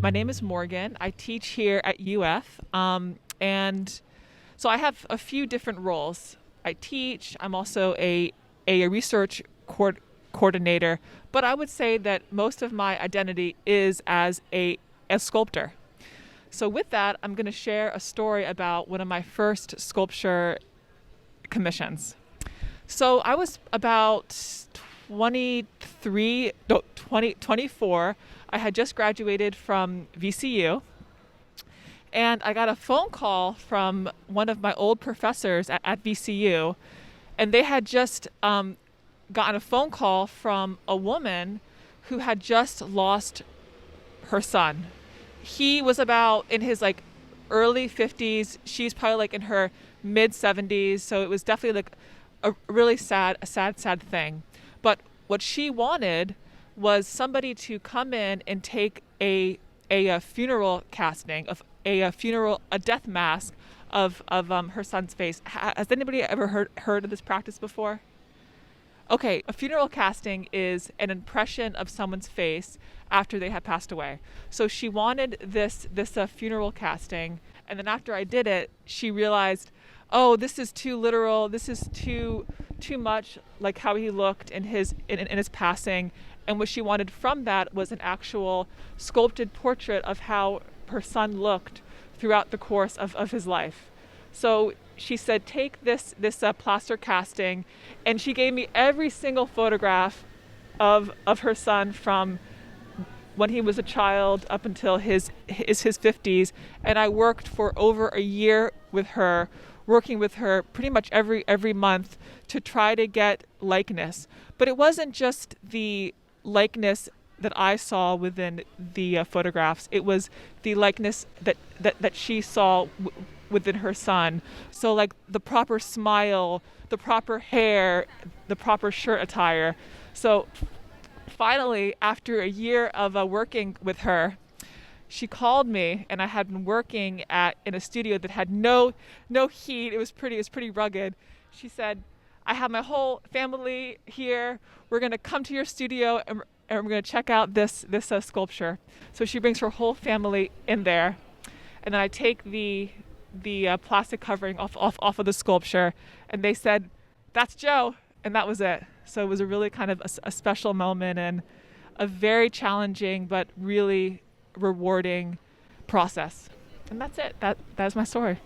My name is Morgan. I teach here at UF. And so I have a few different roles. I teach, I'm also a research coordinator, but I would say that most of my identity is as a sculptor. So with that, I'm going to share a story about one of my first sculpture commissions. So I was about 23, no, 20, 24. I had just graduated from VCU, and I got a phone call from one of my old professors at VCU, and they had just gotten a phone call from a woman who had just lost her son. He was about in his early 50s. She's probably in her mid 70s. So it was definitely a really sad thing. But what she wanted was somebody to come in and take a funeral casting of a death mask of her son's face. Has anybody ever heard of this practice before? Okay, a funeral casting is an impression of someone's face after they had passed away. So she wanted this funeral casting, and then after I did it, she realized, oh, this is too literal. This is too much like how he looked in his passing. And what she wanted from that was an actual sculpted portrait of how her son looked throughout the course of his life. So she said, take this plaster casting, and she gave me every single photograph of her son from when he was a child up until his 50s. And I worked for over a year with her, working with her pretty much every month to try to get likeness. But it wasn't just the likeness that I saw within the photographs. It was the likeness that she saw within her son. So the proper smile, the proper hair, the proper shirt attire. So finally, after a year of working with her, she called me, and I had been working in a studio that had no heat. It was pretty rugged. She said, I have my whole family here. We're going to come to your studio and we're going to check out this sculpture. So she brings her whole family in there, and then I take the plastic covering off of the sculpture, and they said, that's Joe, and that was it. So it was a really kind of a special moment and a very challenging but really rewarding process. And that's it. That's my story.